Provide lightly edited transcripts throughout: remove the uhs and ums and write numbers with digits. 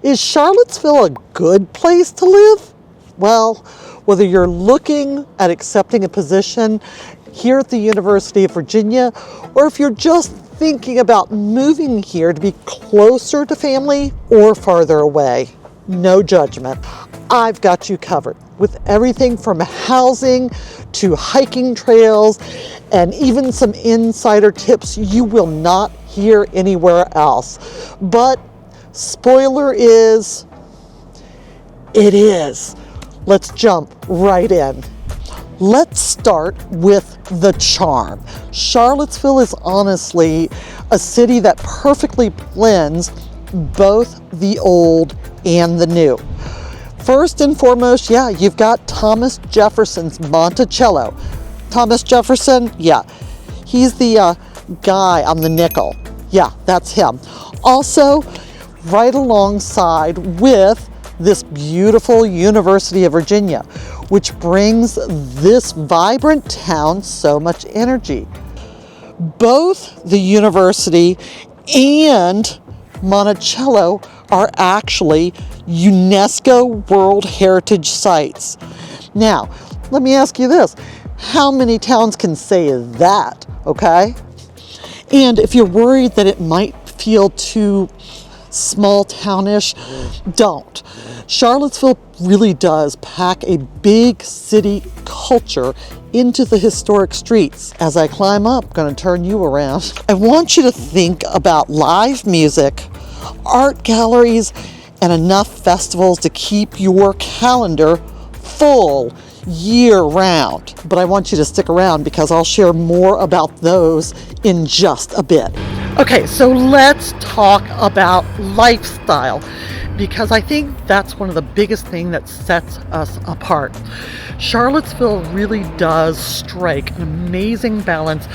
Is Charlottesville a good place to live? Well, whether you're looking at accepting a position here at the University of Virginia, or if you're just thinking about moving here to be closer to family or farther away, no judgment. I've got you covered with everything from housing to hiking trails and even some insider tips you will not hear anywhere else. But spoiler is, it is. Let's jump right in. Let's start with the charm. Charlottesville is honestly a city that perfectly blends both the old and the new. First and foremost, yeah, you've got Thomas Jefferson's Monticello. Thomas Jefferson, yeah, he's the guy on the nickel. Yeah, that's him. Also, right alongside with this beautiful University of Virginia, which brings this vibrant town so much energy. Both the university and Monticello are actually UNESCO World Heritage Sites. Now, let me ask you this. How many towns can say that, okay? And if you're worried that it might feel too small townish, don't. Charlottesville really does pack a big city culture into the historic streets. As I climb up, I'm going to turn you around. I want you to think about live music, art galleries, and enough festivals to keep your calendar full year round. But I want you to stick around because I'll share more about those in just a bit. Okay, so let's talk about lifestyle, because I think that's one of the biggest things that sets us apart. Charlottesville really does strike an amazing balance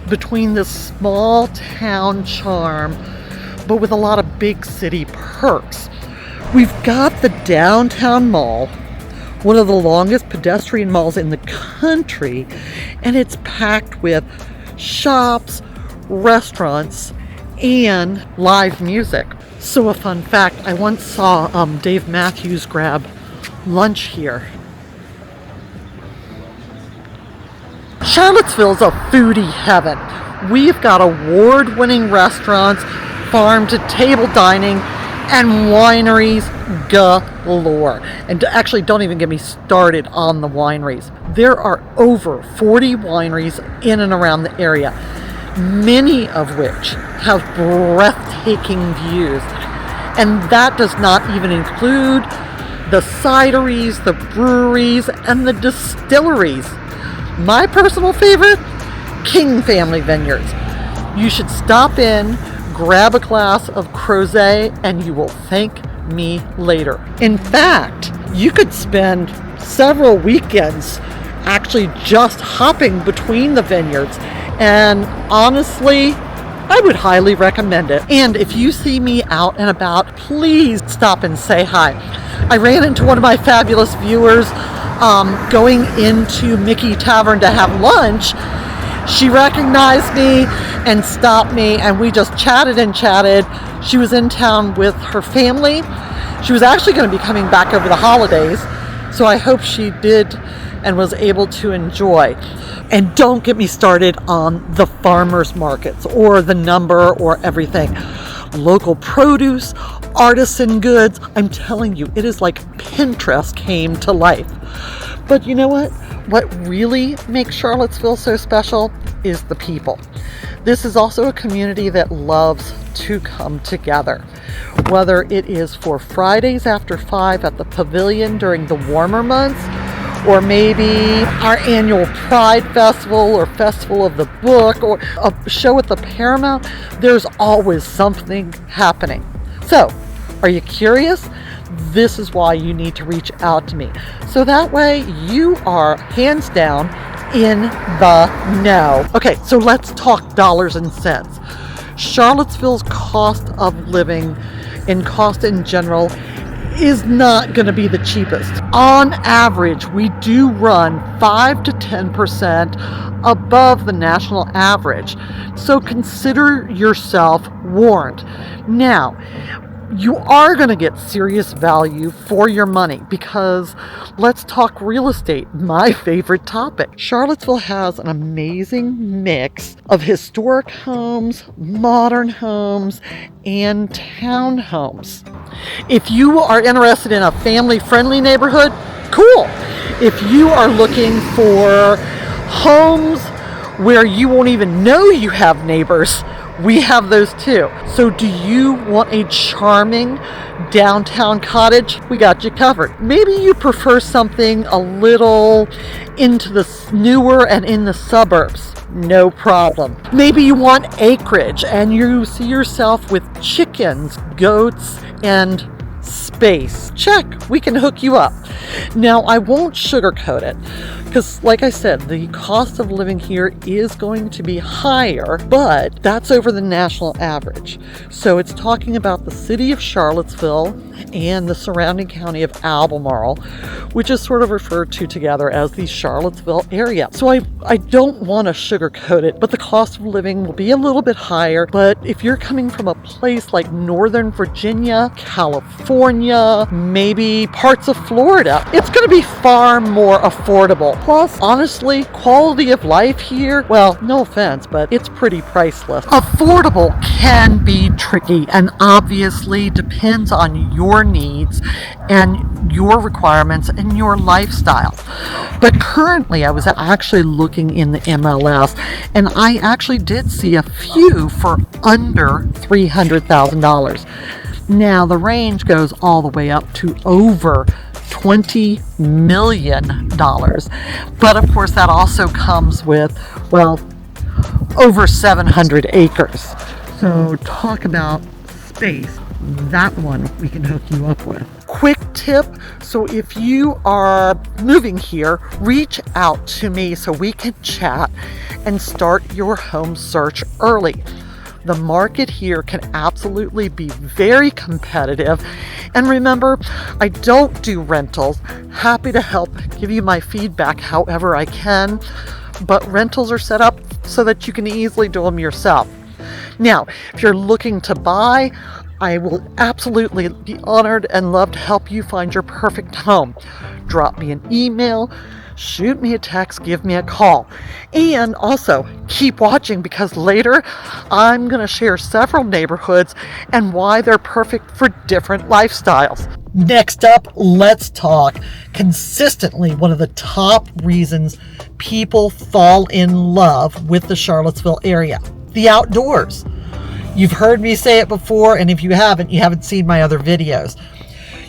between this small town charm, but with a lot of big city perks. We've got the downtown mall, one of the longest pedestrian malls in the country, and it's packed with shops, restaurants, and live music. So a fun fact, I once saw Dave Matthews grab lunch here. Charlottesville's a foodie heaven. We've got award-winning restaurants, farm-to-table dining, and wineries galore. And actually, don't even get me started on the wineries. There are over 40 wineries in and around the area, many of which have breathtaking views. And that does not even include the cideries, the breweries, and the distilleries. My personal favorite, King Family Vineyards. You should stop in, grab a glass of Crozet, and you will thank me later. In fact, you could spend several weekends actually just hopping between the vineyards. And honestly, I would highly recommend it. And if you see me out and about, please stop and say hi. I ran into one of my fabulous viewers going into Mickey Tavern to have lunch. She recognized me and stopped me, and we just chatted and chatted. She was in town with her family. She was actually going to be coming back over the holidays, so I hope she did and was able to enjoy. And don't get me started on the farmers markets or the number or everything. Local produce, artisan goods, I'm telling you, it is like Pinterest came to life. But you know what? What really makes Charlottesville so special is the people. This is also a community that loves to come together. Whether it is for Fridays after 5 at the Pavilion during the warmer months, or maybe our annual Pride Festival or Festival of the Book, or a show at the Paramount, there's always something happening. So, are you curious? This is why you need to reach out to me. So that way you are hands down in the know. Okay, so let's talk dollars and cents. Charlottesville's cost of living and cost in general is not going to be the cheapest. On average, we do run 5 to 10% above the national average. So consider yourself warned. Now, you are going to get serious value for your money, because let's talk real estate, my favorite topic. Charlottesville has an amazing mix of historic homes, modern homes, and townhomes. If you are interested in a family-friendly neighborhood, cool. If you are looking for homes where you won't even know you have neighbors, we have those too. So do you want a charming downtown cottage? We got you covered. Maybe you prefer something a little into the newer and in the suburbs. No problem. Maybe you want acreage and you see yourself with chickens, goats, and space. Check, we can hook you up. Now, I won't sugarcoat it, because like I said, the cost of living here is going to be higher, but that's over the national average. So it's talking about the city of Charlottesville and the surrounding county of Albemarle, which is sort of referred to together as the Charlottesville area. So I don't want to sugarcoat it, but the cost of living will be a little bit higher. But if you're coming from a place like Northern Virginia, California, maybe parts of Florida, it's going to be far more affordable. Plus, honestly, quality of life here, well, no offense, but it's pretty priceless. Affordable can be tricky and obviously depends on your needs and your requirements and your lifestyle. But currently, I was actually looking in the MLS, and I actually did see a few for under $300,000. Now, the range goes all the way up to over $20 million. But of course, that also comes with, well, over 700 acres. So talk about space. That one we can hook you up with. Quick tip, so if you are moving here, reach out to me so we can chat and start your home search early. The market here can absolutely be very competitive. And remember, I don't do rentals. Happy to help give you my feedback however I can, but rentals are set up so that you can easily do them yourself. Now, if you're looking to buy, I will absolutely be honored and love to help you find your perfect home. Drop me an email, shoot me a text, give me a call. And also, keep watching, because later I'm going to share several neighborhoods and why they're perfect for different lifestyles. Next up, let's talk consistently one of the top reasons people fall in love with the Charlottesville area: the outdoors. You've heard me say it before, and if you haven't, you haven't seen my other videos.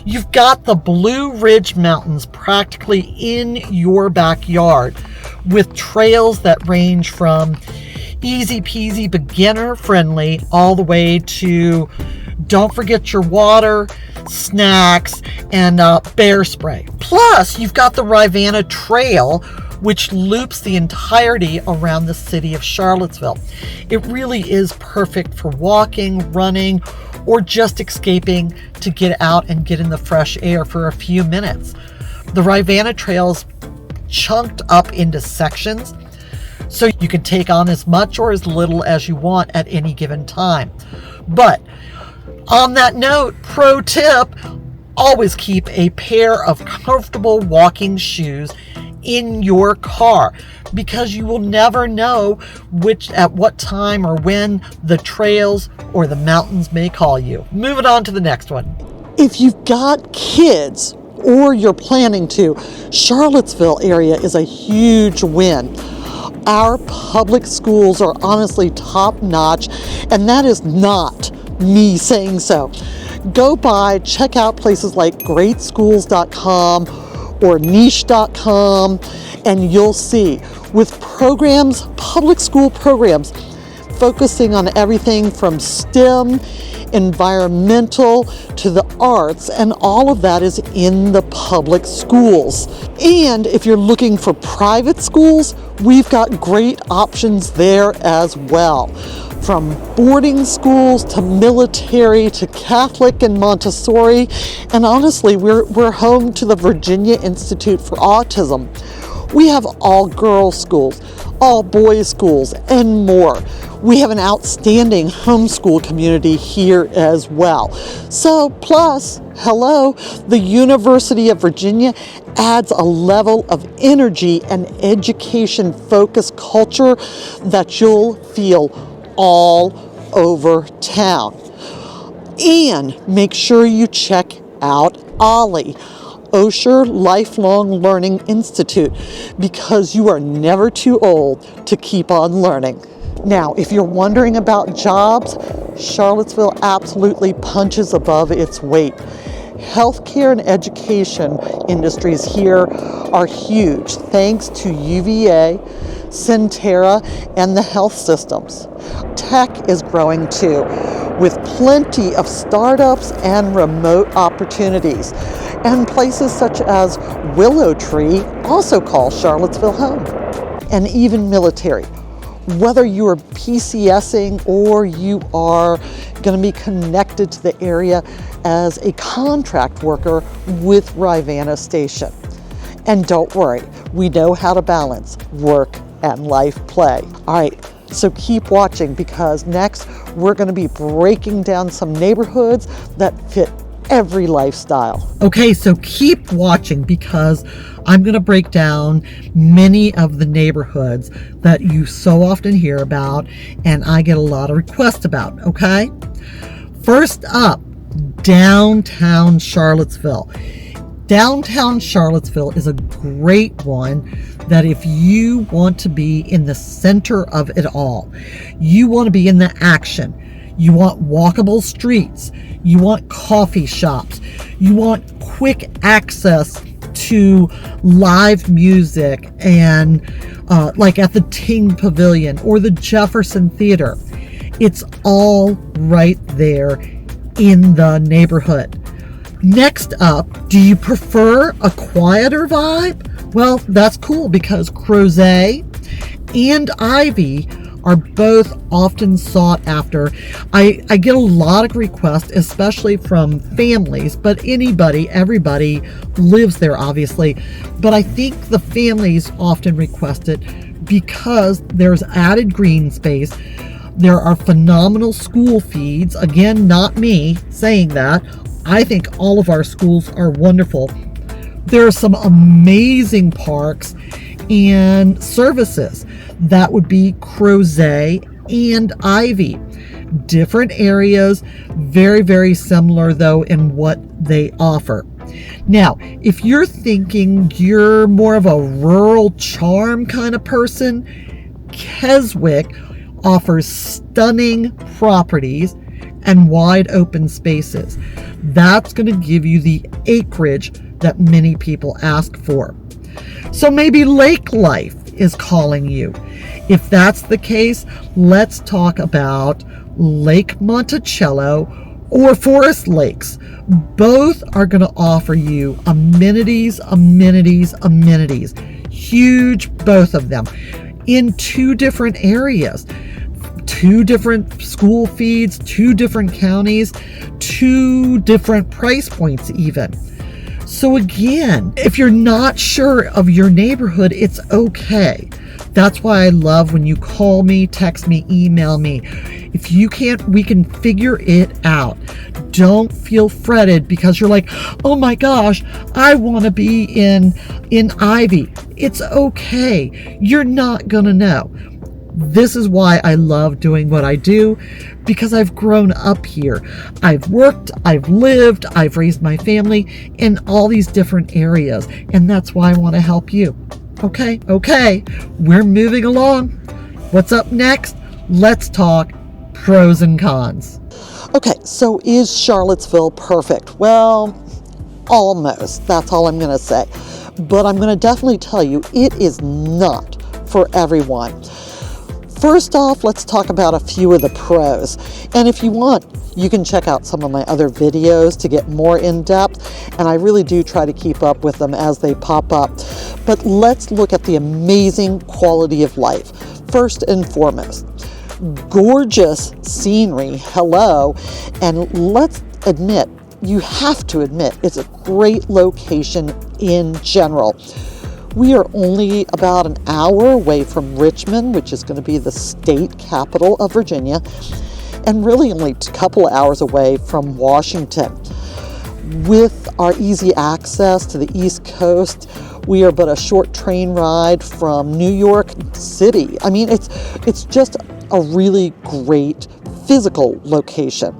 You've got the Blue Ridge Mountains practically in your backyard, with trails that range from easy peasy beginner friendly all the way to don't forget your water, snacks, and bear spray. Plus, you've got the Rivanna Trail, which loops the entirety around the city of Charlottesville. It really is perfect for walking, running, or just escaping to get out and get in the fresh air for a few minutes. The Rivanna Trail's chunked up into sections, so you can take on as much or as little as you want at any given time. But on that note, pro tip, always keep a pair of comfortable walking shoes in your car, because you will never know at what time or when the trails or the mountains may call you. Moving on to the next one. If you've got kids or you're planning to, Charlottesville area is a huge win. Our public schools are honestly top notch, and that is not me saying so. Go by, check out places like greatschools.com or niche.com, and you'll see, with programs, public school programs, focusing on everything from STEM, environmental, to the arts, and all of that is in the public schools. And if you're looking for private schools, we've got great options there as well. From boarding schools to military to Catholic and Montessori, and honestly, we're home to the Virginia Institute for Autism. We have all girls schools, all boys schools, and more. We have an outstanding homeschool community here as well. So, plus, hello, the University of Virginia adds a level of energy and education-focused culture that you'll feel all over town. And make sure you check out OLLI, Osher Lifelong Learning Institute, because you are never too old to keep on learning. Now, if you're wondering about jobs, Charlottesville absolutely punches above its weight. Healthcare and education industries here are huge, thanks to UVA, Centera, and the health systems. Tech is growing too, with plenty of startups and remote opportunities. And places such as Willow Tree also call Charlottesville home. And even military. Whether you are PCSing or you are going to be connected to the area as a contract worker with Rivanna Station. And don't worry, we know how to balance work and life play. All right, so keep watching, because next we're going to be breaking down some neighborhoods that fit every lifestyle. Okay, so keep watching, because I'm going to break down many of the neighborhoods that you so often hear about and I get a lot of requests about, okay? First up, downtown Charlottesville. Downtown Charlottesville is a great one that if you want to be in the center of it all, you want to be in the action, you want walkable streets, you want coffee shops, you want quick access to live music and like at the Ting Pavilion or the Jefferson Theater. It's all right there in the neighborhood. Next up, do you prefer a quieter vibe? Well, that's cool, because Crozet and Ivy are both often sought after. I get a lot of requests, especially from families, but everybody lives there, obviously. But I think the families often request it because there's added green space. There are phenomenal school feeds. Again, not me saying that. I think all of our schools are wonderful. There are some amazing parks and services. That would be Crozet and Ivy. Different areas, very, very similar though in what they offer. Now, if you're thinking you're more of a rural charm kind of person, Keswick offers stunning properties and wide open spaces. That's going to give you the acreage that many people ask for. So maybe lake life is calling you. If that's the case, let's talk about Lake Monticello or Forest Lakes. Both are going to offer you amenities. Huge, both of them, in two different areas. 2 different school feeds, 2 different counties, 2 different price points even. So again, if you're not sure of your neighborhood, it's okay. That's why I love when you call me, text me, email me. If you can't, we can figure it out. Don't feel fretted because you're like, oh my gosh, I want to be in Ivy. It's okay. You're not gonna know. This is why I love doing what I do, because I've grown up here. I've worked, I've lived, I've raised my family in all these different areas, and that's why I want to help you. Okay, we're moving along. What's up next? Let's talk pros and cons. Okay, so is Charlottesville perfect? Well, almost. That's all I'm going to say. But I'm going to definitely tell you, it is not for everyone. First off, let's talk about a few of the pros. And if you want, you can check out some of my other videos to get more in depth. And I really do try to keep up with them as they pop up. But let's look at the amazing quality of life. First and foremost, gorgeous scenery, hello. And let's admit, you have to admit, it's a great location in general. We are only about an hour away from Richmond, which is going to be the state capital of Virginia, and really only a couple of hours away from Washington. With our easy access to the East Coast, we are but a short train ride from New York City. I mean, it's just a really great physical location.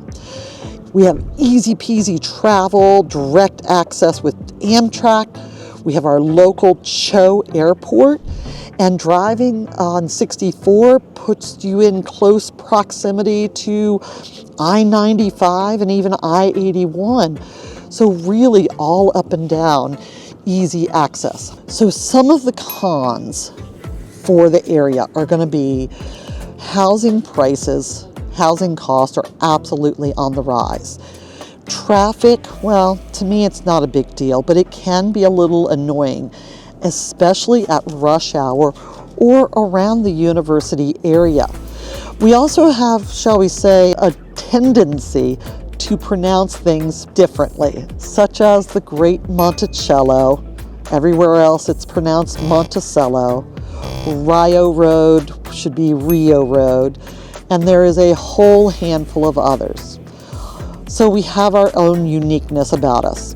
We have easy peasy travel, direct access with Amtrak. We have our local Cho Airport, and driving on 64 puts you in close proximity to I-95 and even I-81. So really all up and down, easy access. So some of the cons for the area are going to be housing prices. Housing costs are absolutely on the rise. Traffic, well, to me it's not a big deal, but it can be a little annoying, especially at rush hour or around the university area. We also have, shall we say, a tendency to pronounce things differently, such as the Great Monticello. Everywhere else it's pronounced Monticello. Rio Road should be Rio Road, and there is a whole handful of others. So we have our own uniqueness about us.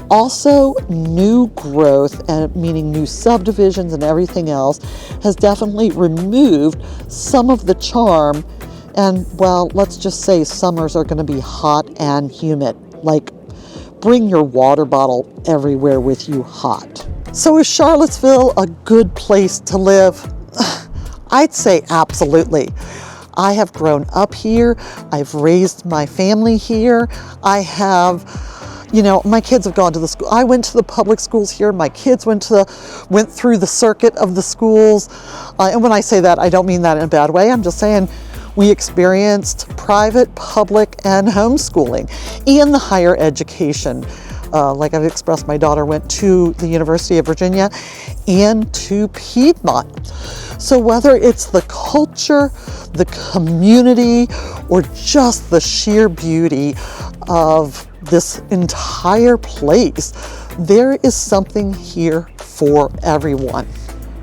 Also, new growth, and meaning new subdivisions and everything else, has definitely removed some of the charm. And well, let's just say summers are going to be hot and humid. Like, bring your water bottle everywhere with you hot. So is Charlottesville a good place to live? I'd say absolutely. I have grown up here. I've raised my family here. I have, my kids have gone to the school. I went to the public schools here. My kids went through the circuit of the schools. And when I say that, I don't mean that in a bad way. I'm just saying we experienced private, public, and homeschooling and the higher education. Like I've expressed, my daughter went to the University of Virginia and to Piedmont. So whether it's the culture, the community, or just the sheer beauty of this entire place, there is something here for everyone.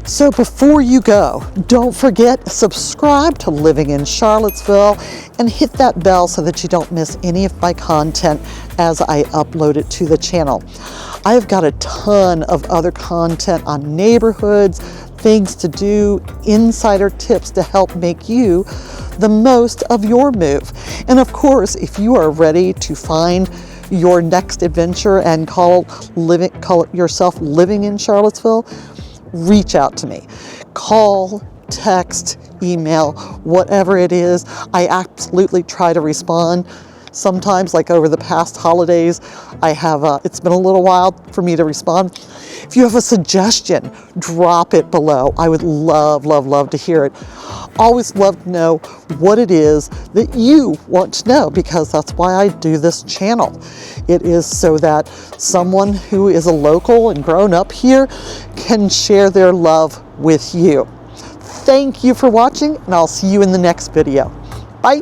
So before you go, don't forget, subscribe to Living in Charlottesville and hit that bell so that you don't miss any of my content as I upload it to the channel. I've got a ton of other content on neighborhoods, things to do, insider tips to help make you the most of your move. And of course, if you are ready to find your next adventure and call yourself Living in Charlottesville, reach out to me. Call, text, email, whatever it is. I absolutely try to respond. Sometimes, like over the past holidays, it's been a little while for me to respond. If you have a suggestion, drop it below. I would love, love, love to hear it. Always love to know what it is that you want to know, because that's why I do this channel. It is so that someone who is a local and grown up here can share their love with you. Thank you for watching, and I'll see you in the next video. Bye.